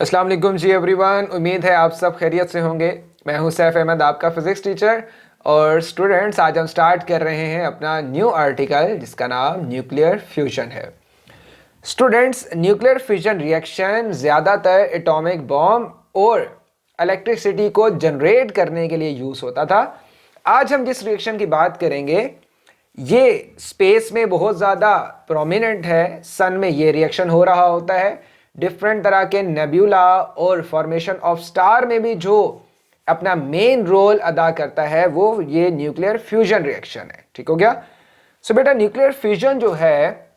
अस्सलाम वालेकुम जी एवरीवन। उम्मीद है आप सब खैरियत से होंगे। मैं हूं सैफ अहमद, आपका फिज़िक्स टीचर। और स्टूडेंट्स, आज हम स्टार्ट कर रहे हैं अपना न्यू आर्टिकल जिसका नाम न्यूक्लियर फ्यूजन है। स्टूडेंट्स, न्यूक्लियर फ्यूजन रिएक्शन ज़्यादातर एटॉमिक बॉम्ब और इलेक्ट्रिसिटी को जनरेट करने के लिए यूज़ होता था। आज हम जिस रिएक्शन की बात करेंगे ये स्पेस में बहुत ज़्यादा प्रोमिनेंट है। सन में ये रिएक्शन हो रहा होता है। डिफरेंट तरह के नेब्यूला और फॉर्मेशन ऑफ स्टार में भी जो अपना मेन रोल अदा करता है वो ये न्यूक्लियर फ्यूजन रिएक्शन है। ठीक हो गया। सो बेटा, न्यूक्लियर फ्यूजन जो है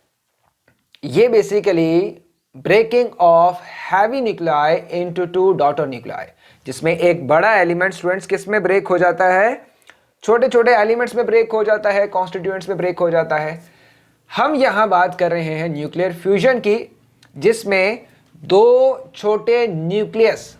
ये basically breaking of heavy nuclei into two daughter nuclei, जिसमें एक बड़ा एलिमेंट स्टूडेंट्स किस में ब्रेक हो जाता है, छोटे छोटे एलिमेंट्स में ब्रेक हो जाता है, कॉन्स्टिट्यूएंट्स में ब्रेक हो जाता है। हम यहां बात कर रहे हैं न्यूक्लियर फ्यूजन की, जिसमें दो छोटे न्यूक्लियस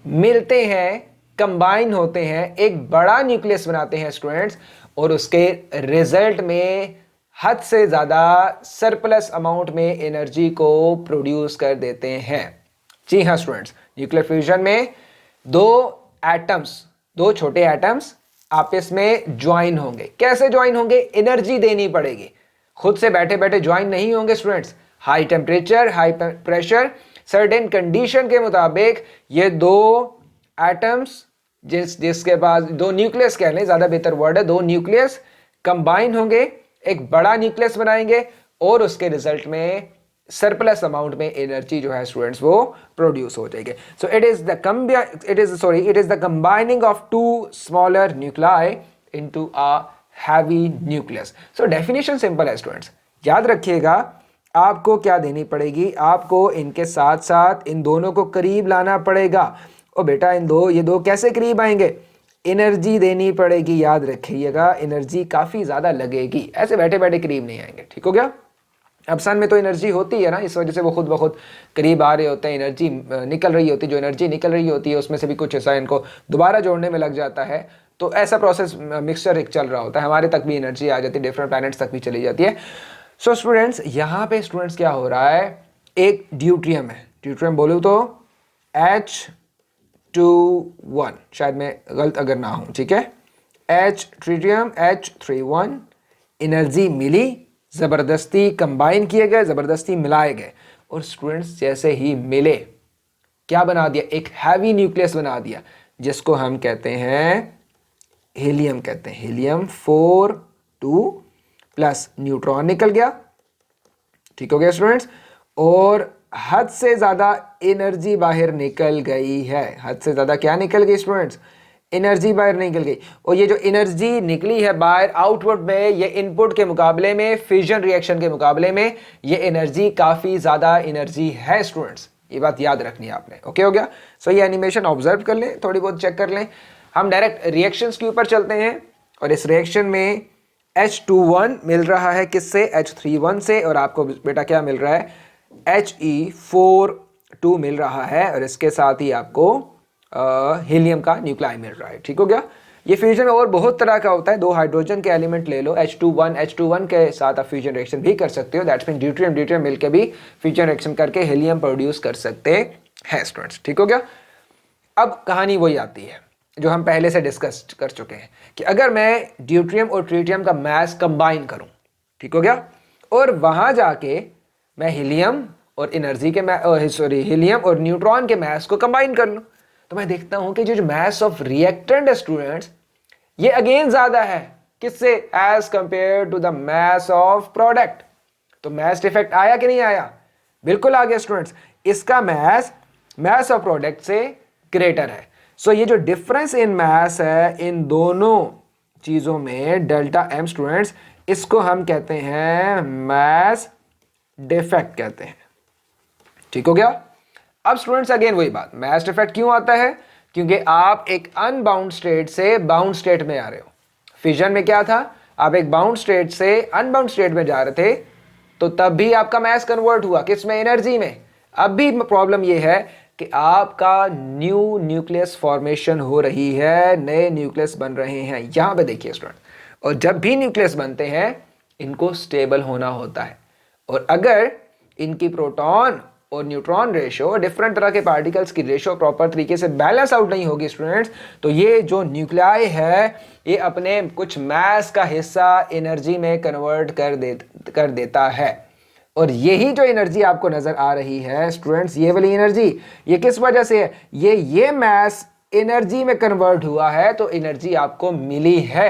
मिलते हैं, कंबाइन होते हैं, एक बड़ा न्यूक्लियस बनाते हैं स्टूडेंट्स, और उसके रिजल्ट में हद से ज्यादा सरप्लस अमाउंट में एनर्जी को प्रोड्यूस कर देते हैं। जी हाँ स्टूडेंट्स, न्यूक्लियर फ्यूजन में दो एटम्स, दो छोटे एटम्स आपस में ज्वाइन होंगे। कैसे ज्वाइन होंगे? एनर्जी देनी पड़ेगी। खुद से बैठे बैठे ज्वाइन नहीं होंगे students. High temperature, high pressure, certain condition के मुताबिक ये दो एटम्स जिसके पास दो न्यूक्लियस कह लें, ज्यादा बेहतर वर्ड है, दो न्यूक्लियस कंबाइन होंगे, एक बड़ा न्यूक्लियस बनाएंगे और उसके रिजल्ट में सरप्लस अमाउंट में एनर्जी जो है स्टूडेंट्स वो प्रोड्यूस हो जाएगी। So it is the combining of two smaller nuclei into a heavy nucleus. So definition simple है स्टूडेंट्स, याद रखिएगा। आपको क्या देनी पड़ेगी? आपको इनके साथ साथ इन दोनों को करीब लाना पड़ेगा। और बेटा ये दो कैसे करीब आएंगे? एनर्जी देनी पड़ेगी। याद रखिएगा, एनर्जी काफी ज्यादा लगेगी, ऐसे बैठे बैठे करीब नहीं आएंगे। ठीक हो गया। अब सन में तो एनर्जी होती है ना, इस वजह से वो खुद ब खुद करीब आ रहे होते हैं। एनर्जी निकल रही होती है, जो एनर्जी निकल रही होती है उसमें से भी कुछ हिस्सा इनको दोबारा जोड़ने में लग जाता है। तो ऐसा प्रोसेस मिक्सचर एक चल रहा होता है। हमारे तक भी एनर्जी आ जाती है, डिफरेंट प्लैनेट्स तक भी चली जाती है। सो स्टूडेंट्स, यहाँ पे स्टूडेंट्स क्या हो रहा है, एक ड्यूट्रियम है, ड्यूट्रियम बोलूँ तो H21, शायद मैं गलत अगर ना हूँ, ठीक है। ट्रिटियम H31, एनर्जी मिली, जबरदस्ती कंबाइन किए गए, जबरदस्ती मिलाए गए, और स्टूडेंट्स जैसे ही मिले क्या बना दिया? एक हैवी न्यूक्लियस बना दिया, जिसको हम कहते हैं हीलियम कहते हैं। हीलियम 4 प्लस न्यूट्रॉन निकल गया। ठीक हो गया स्टूडेंट्स। और हद से ज्यादा एनर्जी बाहर निकल गई है। हद से ज्यादा क्या निकल गई स्टूडेंट्स? एनर्जी बाहर निकल गई। और ये जो एनर्जी निकली है बाहर आउटपुट में, ये इनपुट के मुकाबले में, फिजन रिएक्शन के मुकाबले में ये एनर्जी काफी ज्यादा एनर्जी है स्टूडेंट्स। ये बात याद रखनी है आपने। ओके हो गया। सो ये एनिमेशन ऑब्जर्व कर लें, थोड़ी बहुत चेक कर लें। हम डायरेक्ट रिएक्शंस के ऊपर चलते हैं। और इस रिएक्शन में H21 मिल रहा है किससे? H31 से। और आपको बेटा क्या मिल रहा है? He42 मिल रहा है। और इसके साथ ही आपको हीलियम का न्यूक्लियाई मिल रहा है। ठीक हो गया। ये फ्यूजन में और बहुत तरह का होता है। दो हाइड्रोजन के एलिमेंट ले लो, H21 के साथ आप फ्यूजन रिएक्शन भी कर सकते हो। दैट्स मीन ड्यूट्रियम मिलकर भी फ्यूजन रिएक्शन करके हीलियम प्रोड्यूस कर सकते हैं स्टूडेंट्स। ठीक हो गया। अब कहानी वही आती है जो हम पहले से डिस्कस कर चुके हैं कि अगर मैं ड्यूट्रियम और ट्रिटियम का मास कंबाइन करूं, ठीक हो गया, और वहां जाके मैं हीलियम और हीलियम और न्यूट्रॉन के मास को कंबाइन कर लूं, तो मैं देखता हूं कि जो मास ऑफ रिएक्टेंट है स्टूडेंट्स, ये अगेन ज्यादा है किससे? As compare to the mass of product. तो मास इफेक्ट आया कि नहीं आया? बिल्कुल आ गया स्टूडेंट्स। इसका मास ऑफ प्रोडक्ट से ग्रेटर है। सो ये जो डिफरेंस इन मास है इन दोनों चीजों में, डेल्टा एम स्टूडेंट्स, इसको हम कहते हैं मास डिफेक्ट कहते हैं। ठीक हो गया। अब स्टूडेंट्स अगेन वही बात, मास डिफेक्ट क्यों आता है? क्योंकि आप एक अनबाउंड स्टेट से बाउंड स्टेट में आ रहे हो। फिजन में क्या था? आप एक बाउंड स्टेट से अनबाउंड स्टेट में जा रहे थे, तो तब भी आपका मास कन्वर्ट हुआ किस में? एनर्जी में। अब भी प्रॉब्लम यह है कि आपका न्यू न्यूक्लियस फॉर्मेशन हो रही है, नए न्यूक्लियस बन रहे हैं। यहां पे देखिए स्टूडेंट, और जब भी न्यूक्लियस बनते हैं इनको स्टेबल होना होता है। और अगर इनकी प्रोटॉन और न्यूट्रॉन रेशो, डिफरेंट तरह के पार्टिकल्स की रेशो प्रॉपर तरीके से बैलेंस आउट नहीं होगी स्टूडेंट्स, तो ये जो न्यूक्लियाई है ये अपने कुछ मास का हिस्सा एनर्जी में कन्वर्ट कर देता है। और यही जो एनर्जी आपको नजर आ रही है स्टूडेंट्स, ये वाली एनर्जी, ये किस वजह से है? ये मास एनर्जी में कन्वर्ट हुआ है, तो एनर्जी आपको मिली है।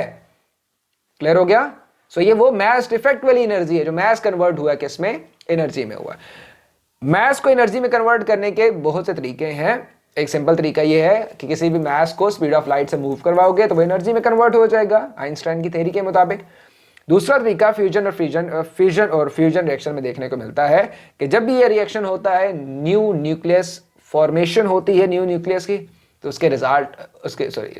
क्लियर हो गया? सो ये वो मास डिफेक्ट वाली एनर्जी है जो मास कन्वर्ट हुआ है किसमें? एनर्जी में हुआ है। मास को एनर्जी में कन्वर्ट करने के बहुत से तरीके हैं। एक सिंपल तरीका ये है कि किसी भी मास को स्पीड ऑफ लाइट से मूव करवाओगे तो वो एनर्जी में कन्वर्ट हो जाएगा आइंस्टाइन की थ्योरी के मुताबिक। दूसरा तरीका फ्यूजन और फ्यूजन रिएक्शन में देखने को मिलता है कि जब भी ये रिएक्शन होता है, न्यू न्यूक्लियस फॉर्मेशन होती है न्यू न्यूक्लियस की, तो उसके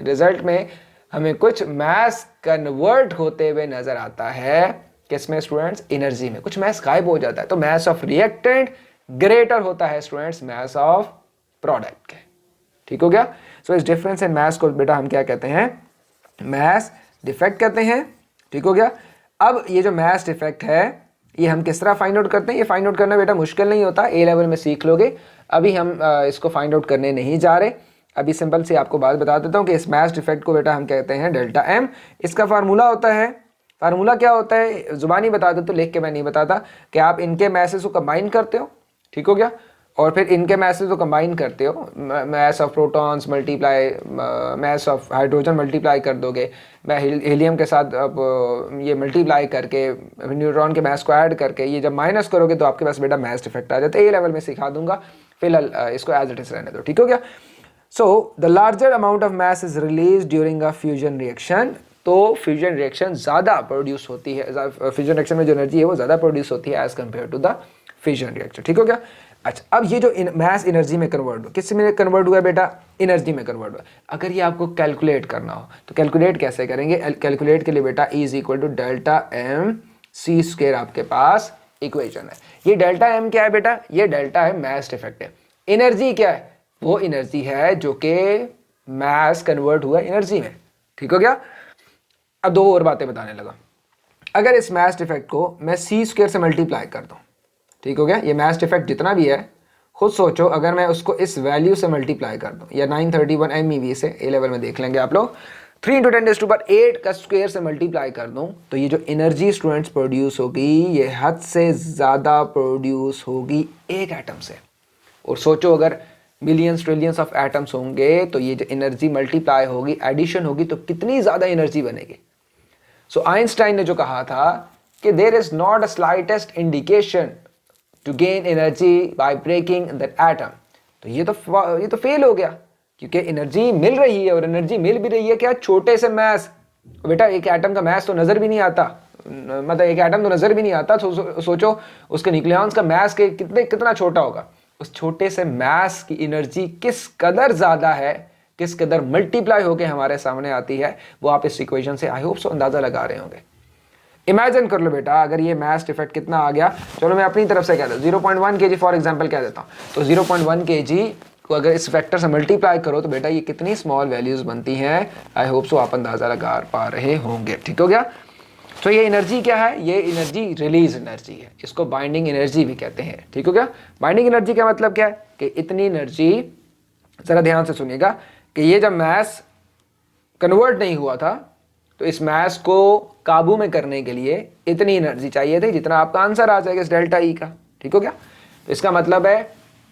रिजल्ट में हमें कुछ मास कन्वर्ट होते हुए नजर आता है। किसमें स्टूडेंट्स? एनर्जी में। कुछ मास गायब हो जाता है, तो मास ऑफ रिएक्टेंट ग्रेटर होता है स्टूडेंट्स मास ऑफ प्रोडक्ट के। ठीक हो गया? सो इस डिफरेंस इन मास को बेटा हम क्या कहते हैं? मास डिफेक्ट कहते हैं। ठीक हो गया? अब ये जो मास डिफेक्ट है ये हम किस तरह फाइंड आउट करते हैं? ये फाइंड आउट करना बेटा मुश्किल नहीं होता, ए लेवल में सीख लोगे। अभी हम इसको फाइंड आउट करने नहीं जा रहे। अभी सिंपल से आपको बात बता देता हूँ कि इस मास डिफेक्ट को बेटा हम कहते हैं डेल्टा एम। इसका फार्मूला होता है, फार्मूला क्या होता है जुबानी बता दो, तो लिख के मैं नहीं बताता, कि आप इनके मैसेज को कंबाइन करते हो। ठीक हो गया? और फिर इनके मैसेज को कंबाइन करते हो, mass of protons multiply mass of hydrogen multiply कर दोगे, मैं हीलियम के साथ अब ये मल्टीप्लाई करके न्यूट्रॉन के मास को ऐड करके ये जब माइनस करोगे तो आपके पास बेटा मास डिफेक्ट आ जाता है। ए लेवल में सिखा दूंगा, फिलहाल इसको एज इट इज रहने दो। ठीक हो गया? So the larger amount of mass is release during a fusion reaction. तो फ्यूजन रिएक्शन ज़्यादा प्रोड्यूस होती है, फ्यूजन रिएक्शन में जो एनर्जी है वो ज़्यादा प्रोड्यूस होती है as compare to the fusion reaction. ठीक हो गया? अच्छा, अब ये जो मास एनर्जी में कन्वर्ट हुआ, किस में कन्वर्ट हुआ बेटा? एनर्जी में कन्वर्ट हुआ। अगर ये आपको कैलकुलेट करना हो तो कैलकुलेट कैसे करेंगे? कैलकुलेट के लिए बेटा E equal to delta m c square आपके पास इक्वेशन है। ये डेल्टा एम क्या है बेटा? ये डेल्टा है मास डिफेक्ट है। एनर्जी क्या है? वो एनर्जी है जो कि मास कन्वर्ट हुआ एनर्जी में। ठीक हो गया? अब दो और बातें बताने लगा। अगर इस मास डिफेक्ट को मैं सी स्क्वायर से मल्टीप्लाई कर दूं, ठीक हो गया? ये मास डिफेक्ट जितना भी है खुद सोचो, अगर मैं उसको इस वैल्यू से मल्टीप्लाई कर दूं, या 931 MeV से, ए लेवल में देख लेंगे आप लोग, 3 × 10⁸ का स्क्वायर से मल्टीप्लाई कर दूं, तो ये जो एनर्जी स्टूडेंट्स प्रोड्यूस होगी ये हद से ज़्यादा प्रोड्यूस होगी एक एटम से। और सोचो अगर मिलियंस ट्रिलियंस ऑफ एटम्स होंगे तो ये जो एनर्जी मल्टीप्लाई होगी, एडिशन होगी, तो कितनी ज़्यादा एनर्जी बनेगी। सो आइंस्टाइन ने जो कहा था कि there is not a slightest indication to gain energy by breaking that atom, तो ये तो फेल हो गया, क्योंकि एनर्जी मिल रही है, और एनर्जी मिल भी रही है क्या? छोटे से मास। बेटा एक एटम का मास तो नजर भी नहीं आता, मतलब एक एटम तो नजर भी नहीं आता, तो सोचो उसके न्यूक्लियॉन्स का मास के कितना छोटा होगा। उस छोटे से मास की एनर्जी किस कदर ज्यादा है, किस कदर मल्टीप्लाई होकर हमारे सामने आती है, वो आप इस इक्वेशन से आई होप सो अंदाजा लगा रहे होंगे। इमेजिन कर लो बेटा अगर ये मास डिफेक्ट कितना आ गया, चलो मैं अपनी तरफ से कह दूँ 0.1 kg फॉर एग्जांपल कह देता हूँ, तो 0.1 kg को अगर इस फैक्टर से मल्टीप्लाई करो तो बेटा ये कितनी स्मॉल वैल्यूज बनती हैं, आई होप सो आप अंदाजा लगा पा रहे होंगे। ठीक हो गया? तो ये एनर्जी क्या है? ये एनर्जी रिलीज एनर्जी है, इसको बाइंडिंग एनर्जी भी कहते हैं। ठीक हो गया? बाइंडिंग एनर्जी का मतलब क्या है कि इतनी एनर्जी, जरा ध्यान से सुनिएगा, कि ये जब मास कन्वर्ट नहीं हुआ था तो इस मास को काबू में करने के लिए इतनी एनर्जी चाहिए थी जितना आपका आंसर आ जाएगा इस डेल्टा ई का। ठीक हो गया? तो इसका मतलब है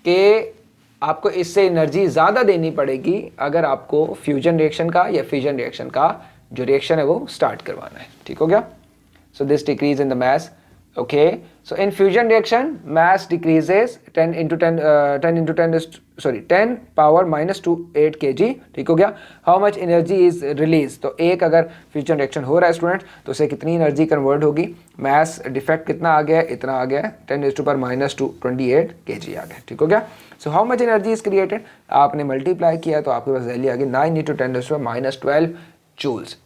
कि आपको इससे एनर्जी ज़्यादा देनी पड़ेगी अगर आपको फ्यूजन रिएक्शन का या फिजन रिएक्शन का जो रिएक्शन है वो स्टार्ट करवाना है। ठीक हो गया? So this decrease in the mass. Okay, so in fusion reaction mass decreases 10 power minus 8 kg. ठीक हो गया? How much energy is released? तो एक अगर फ्यूजन रिएक्शन हो रहा है स्टूडेंट तो उसे कितनी एनर्जी कन्वर्ट होगी? मास डिफेक्ट कितना आ गया? इतना आ गया, 10⁻⁻²8 kg आ गया। ठीक हो गया? So how much energy is created? आपने मल्टीप्लाई किया तो आपके पास वैल्यू आ गई 9 × 10⁻12 जूल्स।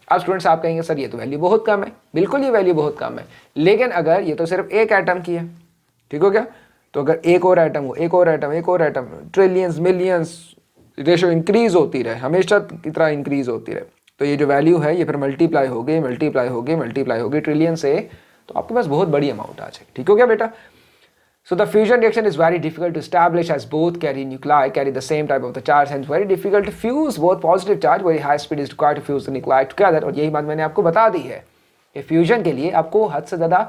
अब स्टूडेंट्स आप कहेंगे सर ये तो वैल्यू बहुत कम है। बिल्कुल ये वैल्यू बहुत कम है, लेकिन अगर ये तो सिर्फ एक एटम की है, ठीक हो गया? तो अगर एक और एटम हो, एक और atom, trillions millions ratio increase होती रहे, हमेशा की तरह इंक्रीज होती रहे, तो ये जो वैल्यू है ये फिर मल्टीप्लाई होगी ट्रिलियन से, तो आपके पास बहुत बड़ी अमाउंट आ जाएगी। ठीक हो गया बेटा? So the fusion reaction is very difficult to establish as both carry the same type of the charge, hence very difficult to fuse both positive charge. Very high speed is required to fuse the nuclei together. और यही बात मैंने आपको बता दी है कि fusion के लिए आपको हद से ज़्यादा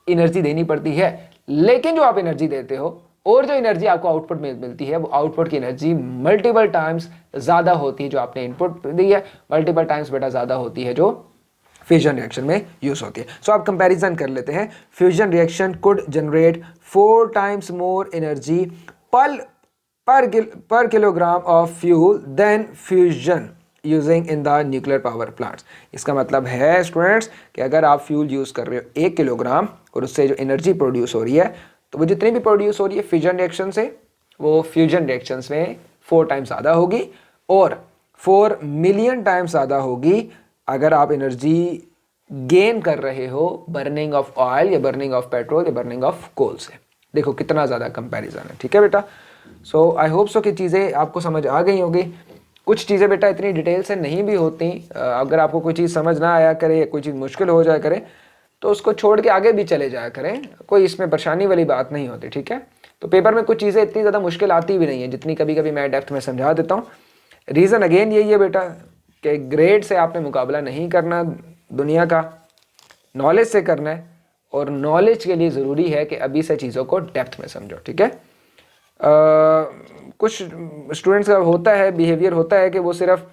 एनर्जी देनी पड़ती है, लेकिन जो आप एनर्जी देते हो और जो एनर्जी आपको आउटपुट में मिलती है वो आउटपुट की एनर्जी मल्टीपल टाइम्स ज़्यादा होती है जो आपने इनपुट दी है, मल्टीपल टाइम्स बेटा ज़्यादा होती है जो फ्यूजन रिएक्शन में यूज होती है। सो आप कंपैरिजन कर लेते हैं। Fusion reaction could generate 4 times more energy per kilogram of fuel than fusion using in the nuclear power plants. इसका मतलब है स्टूडेंट्स कि अगर आप फ्यूल यूज़ कर रहे हो 1 किलोग्राम और उससे जो एनर्जी प्रोड्यूस हो रही है तो वो जितनी भी प्रोड्यूस हो रही है फ्यूजन रिएक्शन से वो फ्यूजन रिएक्शंस में 4 टाइम्स ज़्यादा होगी और 4 मिलियन टाइम्स ज़्यादा होगी अगर आप एनर्जी गेन कर रहे हो बर्निंग ऑफ ऑयल या बर्निंग ऑफ पेट्रोल या बर्निंग ऑफ कोल से। देखो कितना ज़्यादा कंपैरिजन है, ठीक है बेटा। सो आई होप सो कि चीज़ें आपको समझ आ गई होगी। कुछ चीज़ें बेटा इतनी डिटेल से नहीं भी होती, अगर आपको कोई चीज़ समझ ना आया करे या कोई चीज़ मुश्किल हो जाया करे तो उसको छोड़ के आगे भी चले जाया करें, कोई इसमें परेशानी वाली बात नहीं होती, ठीक है। तो पेपर में कुछ चीज़ें इतनी ज़्यादा मुश्किल आती भी नहीं है जितनी कभी कभी मैं डेप्थ में समझा देता हूँ। रीज़न अगेन यही है बेटा कि ग्रेड से आपने मुकाबला नहीं करना, दुनिया का नॉलेज से करना है और नॉलेज के लिए ज़रूरी है कि अभी से चीज़ों को डेप्थ में समझो, ठीक है। कुछ स्टूडेंट्स का होता है बिहेवियर होता है कि वो सिर्फ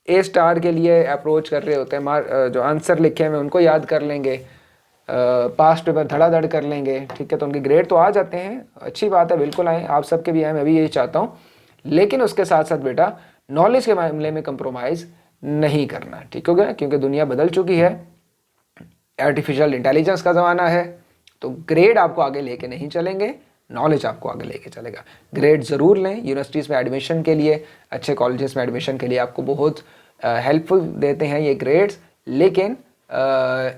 ए स्टार के लिए अप्रोच कर रहे होते हैं, जो आंसर लिखे हैं उनको याद कर लेंगे, पास्ट पेपर धड़ाधड़ कर लेंगे, ठीक है। तो उनके ग्रेड तो आ जाते हैं, अच्छी बात है, बिल्कुल आए, आप सबके भी आए, मैं भी यही चाहता हूँ। लेकिन उसके साथ साथ बेटा नॉलेज के मामले में कंप्रोमाइज़ नहीं करना, ठीक हो गया, क्योंकि दुनिया बदल चुकी है, आर्टिफिशियल इंटेलिजेंस का ज़माना है। तो ग्रेड आपको आगे लेके नहीं चलेंगे, नॉलेज आपको आगे लेके चलेगा। ग्रेड ज़रूर लें, यूनिवर्सिटीज़ में एडमिशन के लिए, अच्छे कॉलेजेस में एडमिशन के लिए आपको बहुत हेल्पफुल देते हैं ये ग्रेड्स, लेकिन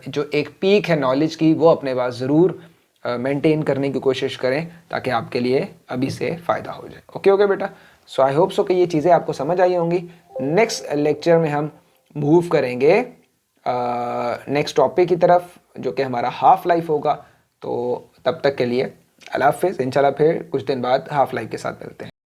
जो एक पीक है नॉलेज की वो अपने पास ज़रूर मेंटेन करने की कोशिश करें ताकि आपके लिए अभी से फ़ायदा हो जाए। ओके ओके बेटा। सो आई होप सो कि ये चीज़ें आपको समझ आई होंगी। नेक्स्ट लेक्चर में हम मूव करेंगे नेक्स्ट टॉपिक की तरफ जो कि हमारा हाफ लाइफ होगा। तो तब तक के लिए अल्लाह हाफ़िज़, इंशाल्लाह फिर कुछ दिन बाद हाफ लाइफ के साथ मिलते हैं।